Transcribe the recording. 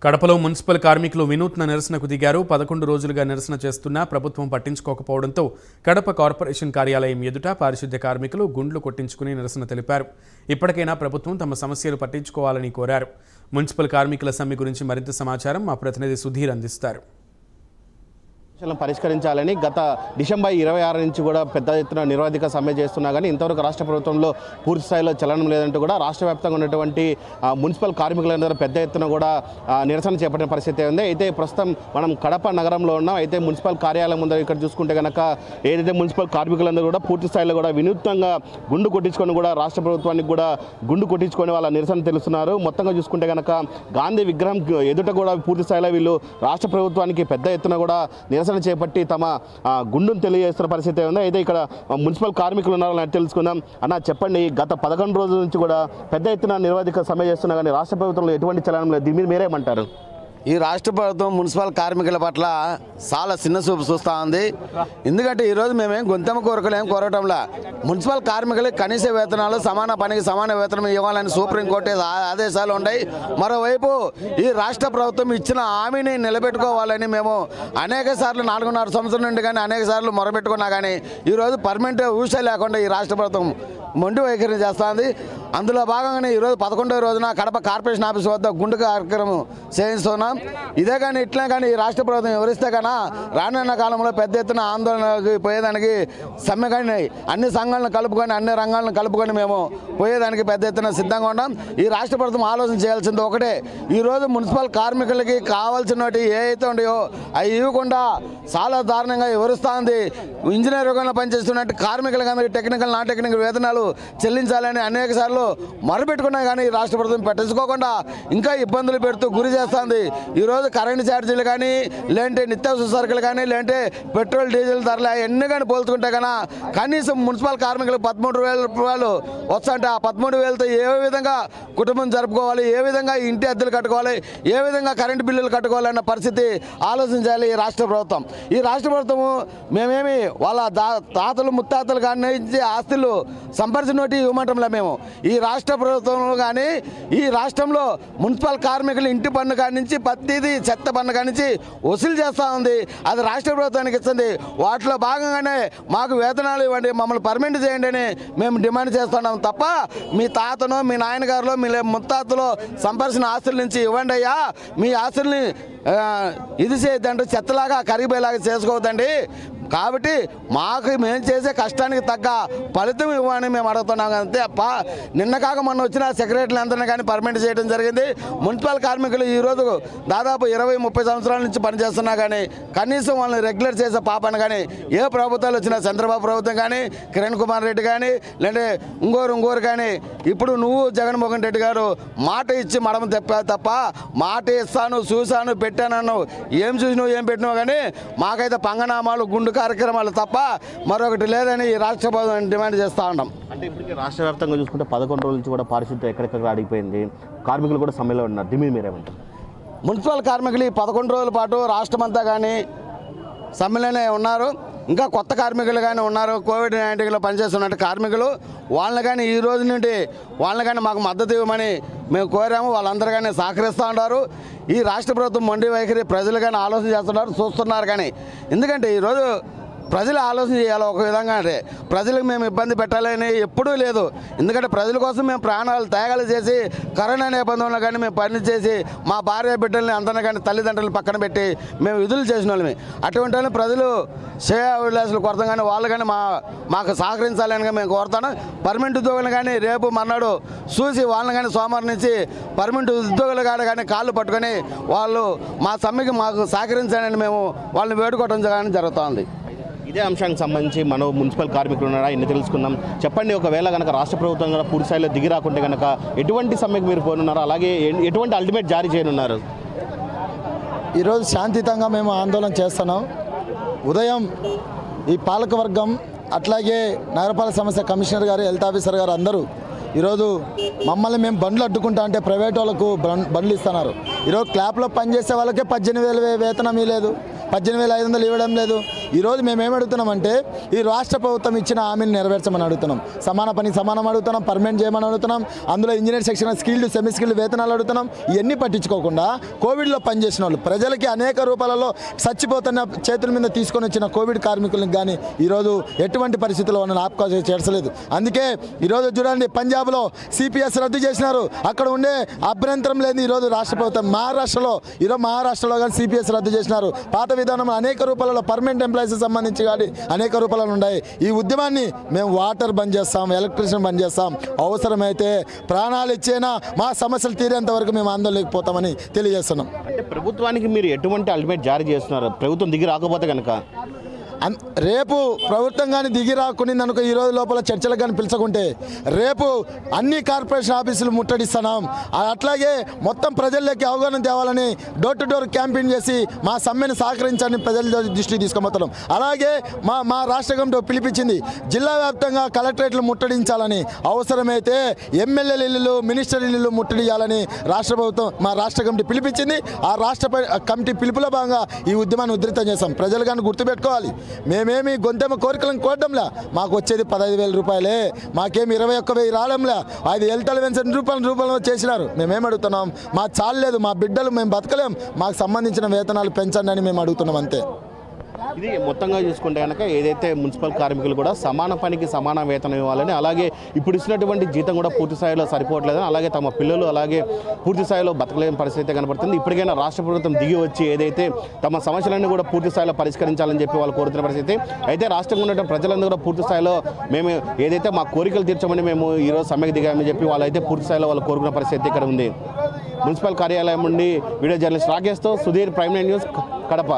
కడపలో మున్సిపల్ కార్మికులు వినూత్న నిరసనకు దిగారు. 11 రోజులుగా నిరసన చేస్తున్నా ప్రభుత్వం పట్టించుకోకపోవడంతో కడప కార్పొరేషన్ కార్యాలయం ఎదుట పారిశుద్ధ్య కార్మికులు గుండ్లు కొట్టించుకుని నిరసన తెలిపారు. ఇప్పటికైనా ప్రభుత్వం తమ సమస్యలు పట్టించుకోవాలని కోరారు. మున్సిపల్ కార్మికుల సమ్మె గురించి మరింత సమాచారం మా ప్రతినిధి సుధీర్ అందిస్తారు. పరిష్కరించాలని గత డిసెంబర్ 26 నుంచి కూడా పెద్ద ఎత్తున నిరవధిక సమ్మె చేస్తున్నా కానీ ఇంతవరకు రాష్ట్ర ప్రభుత్వంలో పూర్తి స్థాయిలో చలనం లేదంటూ కూడా రాష్ట్ర వ్యాప్తంగా ఉన్నటువంటి మున్సిపల్ కార్మికులందరూ పెద్ద ఎత్తున కూడా నిరసన చేపట్టిన పరిస్థితి ఉంది. అయితే ప్రస్తుతం మనం కడప నగరంలో ఉన్నాం. అయితే మున్సిపల్ కార్యాలయం ముందు ఇక్కడ చూసుకుంటే కనుక ఏదైతే మున్సిపల్ కార్మికులందరూ కూడా పూర్తి స్థాయిలో కూడా వినూత్నంగా గుండు కొట్టించుకొని కూడా రాష్ట్ర ప్రభుత్వానికి కూడా గుండు కొట్టించుకొని వాళ్ళ నిరసన తెలుస్తున్నారు. మొత్తంగా చూసుకుంటే కనుక గాంధీ విగ్రహం ఎదుట కూడా పూర్తి స్థాయిలో వీళ్ళు రాష్ట్ర ప్రభుత్వానికి పెద్ద ఎత్తున కూడా నిరసన చేపట్టి తమ గుండును తెలియజేస్తున్న పరిస్థితి ఉంది. అయితే ఇక్కడ మున్సిపల్ కార్మికులు ఉన్నారని తెలుసుకుందాం. అన్న చెప్పండి, గత 11 రోజుల నుంచి కూడా పెద్ద ఎత్తున నిరవధిక సమ్మె చేస్తున్నా కానీ రాష్ట్ర ప్రభుత్వంలో ఎటువంటి చలనం లేదు. దీని మీద మీరేమంటారు? ఈ రాష్ట్ర ప్రభుత్వం మున్సిపల్ కార్మికుల పట్ల చాలా చిన్న చూపు చూస్తూ ఉంది. ఎందుకంటే ఈరోజు మేమేం గొంతెమ్మ కోరికలు ఏం కోరటంలా, మున్సిపల్ కార్మికులకు కనీస వేతనాలు సమాన పనికి సమాన వేతనం ఇవ్వాలని సుప్రీంకోర్టు ఆదేశాలు ఉన్నాయి. మరోవైపు ఈ రాష్ట్ర ప్రభుత్వం ఇచ్చిన హామీని నిలబెట్టుకోవాలని మేము అనేక సార్లు 4.5 సంవత్సరం నుండి కానీ అనేక సార్లు మొరబెట్టుకున్నా కానీ ఈరోజు పర్మనెంట్ ఊస లేకుండా ఈ రాష్ట్ర ప్రభుత్వం మొండి వైఖరి చేస్తుంది. అందులో భాగంగానే ఈరోజు 11వ రోజున కడప కార్పొరేషన్ ఆఫీస్ వద్ద గుండు కార్యక్రమం చేయిస్తున్నాం. ఇదే కానీ ఇట్లే కానీ ఈ రాష్ట్ర ప్రభుత్వం వివరిస్తే కన్నా రానున్న కాలంలో పెద్ద ఎత్తున ఆందోళనకి పోయేదానికి సమ్మె కానీ అన్ని సంఘాలను కలుపుకొని అన్ని రంగాలను కలుపుకొని మేము పోయేదానికి పెద్ద ఎత్తున సిద్ధంగా ఉన్నాం. ఈ రాష్ట్ర ప్రభుత్వం ఆలోచన చేయాల్సింది ఒకటే, ఈరోజు మున్సిపల్ కార్మికులకి కావాల్సినవి ఏ అయితే ఉన్నాయో అవి ఇవ్వకుండా చాలా దారుణంగా వివరిస్తూ ఉంది. ఇంజనీర్ రంగంలో పనిచేస్తున్నట్టు కార్మికులకు అందరికీ టెక్నికల్ నాన్ టెక్నికల్ వేతనాలు చెల్లించాలని అనేక సార్లు మొరపెట్టుకున్నా కానీ ఈ రాష్ట్ర ప్రభుత్వం పట్టించుకోకుండా ఇంకా ఇబ్బందులు పెడుతూ గురి చేస్తుంది. ఈరోజు కరెంటు ఛార్జీలు కానీ లేదంటే నిత్యావసర సరుకులు కానీ లేదంటే పెట్రోల్ డీజిల్ ధరలు అవన్నీ కానీ పోల్చుకుంటే కన్నా కనీసం మున్సిపల్ కార్మికులకు 13,000 రూపాయలు వస్తుంటే ఆ 13,000తో ఏ విధంగా కుటుంబం జరుపుకోవాలి, ఏ విధంగా ఇంటి అద్దెలు కట్టుకోవాలి, ఏ విధంగా కరెంటు బిల్లులు కట్టుకోవాలన్న పరిస్థితి ఆలోచించాలి ఈ రాష్ట్ర ప్రభుత్వం. ఈ రాష్ట్ర ప్రభుత్వము మేమేమి వాళ్ళ తాతలు ముత్తాతలు కానీ ఆస్తులు సంపర్చినోటి ఇవ్వమంటంలో మేము ఈ రాష్ట్ర ప్రభుత్వంలో కానీ ఈ రాష్ట్రంలో మున్సిపల్ కార్మికులు ఇంటి పన్ను కాడి నుంచి ప్రతిదీ చెత్త పన్ను కాడి నుంచి వసూలు చేస్తూ ఉంది. అది రాష్ట్ర ప్రభుత్వానికి ఇస్తుంది. వాటిలో భాగంగానే మాకు వేతనాలు ఇవ్వండి, మమ్మల్ని పర్మనెంట్ చేయండి అని మేము డిమాండ్ చేస్తున్నాం తప్ప మీ తాతనో మీ నాయనగారులో మీ ముత్తాతలో సంపర్చిన ఆస్తుల నుంచి ఇవ్వండి అయ్యా, మీ ఆస్తుల్ని ఇది చేయొద్దంటే చెత్తలాగా కరిగిపోయేలాగా చేసుకోవద్దండి. కాబట్టి మాకు మేము చేసే కష్టానికి తగ్గ ఫలితం ఇవ్వని మేము అడుగుతున్నాం. అంతే అప్ప నిన్న కాక మొన్న వచ్చిన సెక్రటరీలు అందరినీ కానీ పర్మనెంట్ చేయడం జరిగింది. మున్సిపల్ కార్మికులు ఈరోజు దాదాపు 20-30 సంవత్సరాల నుంచి పనిచేస్తున్నా కానీ కనీసం వాళ్ళని రెగ్యులర్ చేసే పాపని కానీ ఏ ప్రభుత్వాలు వచ్చినా చంద్రబాబు ప్రభుత్వం కానీ కిరణ్ కుమార్ రెడ్డి కానీ లేదంటే ఇంకోరు కానీ ఇప్పుడు నువ్వు జగన్మోహన్ రెడ్డి గారు మాట ఇచ్చి మడమ తెప్పా తప్ప మాట ఇస్తాను చూశాను పెట్టాను ఏం చూసినావు ఏం పెట్టినావు కానీ మాకైతే పంగనామాలు గుండు కార్యక్రమాలు తప్ప మరొకటి లేదని ఈ రాష్ట్ర ప్రభుత్వం డిమాండ్ చేస్తూ ఉంటాం. అంటే ఇప్పటికీ రాష్ట్ర వ్యాప్తంగా చూసుకుంటే 11 రోజుల నుంచి కూడా పారిశుద్ధ్యం ఎక్కడెక్కడ అడిగిపోయింది, కార్మికులు కూడా సమ్మెలో ఉన్నారు. దీని మీద మీరేమంటారు? మున్సిపల్ కార్మికులు 11 రోజుల పాటు రాష్ట్రమంతా కానీ సమ్మెలోనే ఉన్నారు. ఇంకా కొత్త కార్మికులు కానీ ఉన్నారు, కోవిడ్-19లో పనిచేస్తున్నట్టు కార్మికులు. వాళ్ళని కానీ ఈ రోజు నుండి వాళ్ళని కానీ మాకు మద్దతు ఇవ్వమని మేము కోరాము. వాళ్ళందరూ కానీ సహకరిస్తూ ఉన్నారు. ఈ రాష్ట్ర ప్రభుత్వం మొండి వైఖరి ప్రజలు కానీ ఆలోచన చేస్తున్నారు, చూస్తున్నారు. కానీ ఎందుకంటే ఈరోజు ప్రజలు ఆలోచన చేయాలి ఒక విధంగా, అంటే ప్రజలకు మేము ఇబ్బంది పెట్టాలని ఎప్పుడూ లేదు. ఎందుకంటే ప్రజల కోసం మేము ప్రాణాలు త్యాగాలు చేసి కరోనా నేపథ్యంలో కానీ మేము పని చేసి మా భార్య బిడ్డల్ని అందరినీ కానీ తల్లిదండ్రులను పక్కన పెట్టి మేము విధులు చేసిన వాళ్ళని అటువంటి వాళ్ళని ప్రజలు శ్రేయాభిలాషులు కొరతం కానీ వాళ్ళు కానీ మాకు సహకరించాలని మేము కోరుతాను. పర్మనెంట్ ఉద్యోగులు కానీ రేపు మర్నాడు చూసి వాళ్ళని కానీ సోమవారం నుంచి పర్మనెంట్ ఉద్యోగులు కానీ కాళ్ళు పట్టుకొని వాళ్ళు మా సమ్మెకి మాకు సహకరించాలని మేము వాళ్ళని వేడుకోవడం కానీ జరుగుతుంది. ఇదే అంశానికి సంబంధించి మనం మున్సిపల్ కార్మికులు ఉన్నారా ఇన్ని తెలుసుకుందాం. చెప్పండి, ఒకవేళ కనుక రాష్ట్ర ప్రభుత్వం కనుక పూర్తి స్థాయిలో దిగి రాకుంటే కనుక ఎటువంటి సమ్మెకు మీరు పోనున్నారు, అలాగే ఎటువంటి అల్టిమేట్ జారీ చేయనున్నారు? ఈరోజు శాంతియుతంగా మేము ఆందోళన చేస్తున్నాం. ఉదయం ఈ పాలకవర్గం అట్లాగే నగరపాలక సంస్థ కమిషనర్ గారు, హెల్త్ ఆఫీసర్ గారు అందరూ ఈరోజు మమ్మల్ని మేము బండ్లు అడ్డుకుంటా అంటే ప్రైవేట్ వాళ్ళకు బండ్లు ఇస్తున్నారు. ఈరోజు క్లాప్లో పనిచేసే వాళ్ళకే 18,000 వేతనం ఇవ్వలేదు. 18,500 ఇవ్వడం లేదు. ఈరోజు మేము ఏమడుగుతున్నామంటే ఈ రాష్ట్ర ప్రభుత్వం ఇచ్చిన హామీని నెరవేర్చమని అడుగుతున్నాం. సమాన పని సమానం అడుగుతున్నాం, పర్మనెంట్ చేయమని అడుగుతున్నాం. అందులో engineer section skilled semi skilled వేతనాలు అడుగుతున్నాం. ఇవన్నీ పట్టించుకోకుండా కోవిడ్లో పనిచేసిన వాళ్ళు ప్రజలకి అనేక రూపాలలో చచ్చిపోతున్న చేతుల మీద తీసుకొని వచ్చిన కోవిడ్ కార్మికులకు కానీ ఈరోజు ఎటువంటి పరిస్థితుల్లో వాళ్ళని ఆపుకోవాల్సి చేర్చలేదు. అందుకే ఈరోజు చూడండి, పంజాబ్లో సిపిఎస్ రద్దు చేసినారు. అక్కడ ఉండే అభ్యంతరం లేదు. ఈరోజు రాష్ట్ర ప్రభుత్వం మహారాష్ట్రలో కానీ సిపిఎస్ రద్దు చేసినారు. పాత విధానం అనేక రూపాలలో పర్మనెంట్ ఎంప్లాయీస్ సంబంధించి కానీ అనేక రూపాలలో ఉన్నాయి. ఈ ఉద్యమాన్ని మేము వాటర్ బంద్ చేస్తాం, ఎలక్ట్రిసిటీ బంద్ చేస్తాం, అవసరమైతే ప్రాణాలు ఇచ్చేనా మా సమస్యలు తీరేంత వరకు మేము ఆందోళనలేకపోతామని తెలియజేస్తున్నాం. అంటే ప్రభుత్వానికి మీరు ఎటువంటి అల్టిమేట్ జారీ చేస్తున్నారు? ప్రభుత్వం దిగి రాకపోతే కనుక రేపు ప్రభుత్వం కానీ దిగి రాకునింది అనుకో, ఈ రోజు లోపల చర్చలకు కానీ పిలుచుకుంటే రేపు అన్ని కార్పొరేషన్ ఆఫీసులు ముట్టడిస్తున్నాం. అట్లాగే మొత్తం ప్రజల్లోకి అవగాహన తేవాలని డోర్ టు డోర్ క్యాంపెయిన్ చేసి మా సమ్మెను సహకరించాలని ప్రజల దృష్టికి తీసుకుపోతున్నాం. అలాగే మా రాష్ట్ర కమిటీ పిలిపించింది జిల్లా వ్యాప్తంగా కలెక్టరేట్లు ముట్టడించాలని, అవసరమైతే ఎమ్మెల్యేల ఇల్లులు మినిస్టర్ ఇల్లులు ముట్టడియాలని మా రాష్ట్ర కమిటీ పిలిపించింది. ఆ రాష్ట్ర కమిటీ పిలుపులో భాగంగా ఈ ఉద్యమాన్ని ఉధృతం చేస్తాం. ప్రజలు కానీ గుర్తుపెట్టుకోవాలి, మేమేమి గొంతెమ్మ కోరికలను కోరడంలా. మాకు వచ్చేది 15,000 రూపాయలే, మాకేమి 21,000 రావడంలా. అది హెల్త్ అలవెన్స్ రూపంలో చేసినారు. మేమేం అడుగుతున్నాం? మా చాలేదు, మా బిడ్డలు మేము బతకలేం, మాకు సంబంధించిన వేతనాలు పెంచండి అని మేము అడుగుతున్నాం అంతే. ఇది మొత్తంగా చూసుకుంటే కనుక ఏదైతే మున్సిపల్ కార్మికులు కూడా సమాన పనికి సమాన వేతనం ఇవ్వాలని, అలాగే ఇప్పుడు ఇచ్చినటువంటి జీతం కూడా పూర్తి స్థాయిలో సరిపోవట్లేదని, అలాగే తమ పిల్లలు అలాగే పూర్తి స్థాయిలో బతకలేని పరిస్థితి కనబడుతుంది. ఇప్పటికైనా రాష్ట్ర ప్రభుత్వం దిగి వచ్చి ఏదైతే తమ సమస్యలన్నీ కూడా పూర్తి స్థాయిలో పరిష్కరించాలని చెప్పి వాళ్ళు కోరుతున్న పరిస్థితి. అయితే రాష్ట్రంలో ఉన్న ప్రజలందరూ కూడా పూర్తి స్థాయిలో మేము ఏదైతే మా కోరికలు తీర్చమని మేము ఈరోజు సమ్మెకు దిగామని చెప్పి వాళ్ళైతే పూర్తి స్థాయిలో వాళ్ళు కోరుకున్న పరిస్థితి ఇక్కడ ఉంది. మున్సిపల్ కార్యాలయం నుండి వీడియో జర్నలిస్ట్ రాకేష్తో సుధీర్, ప్రైమ్9 న్యూస్, కడప.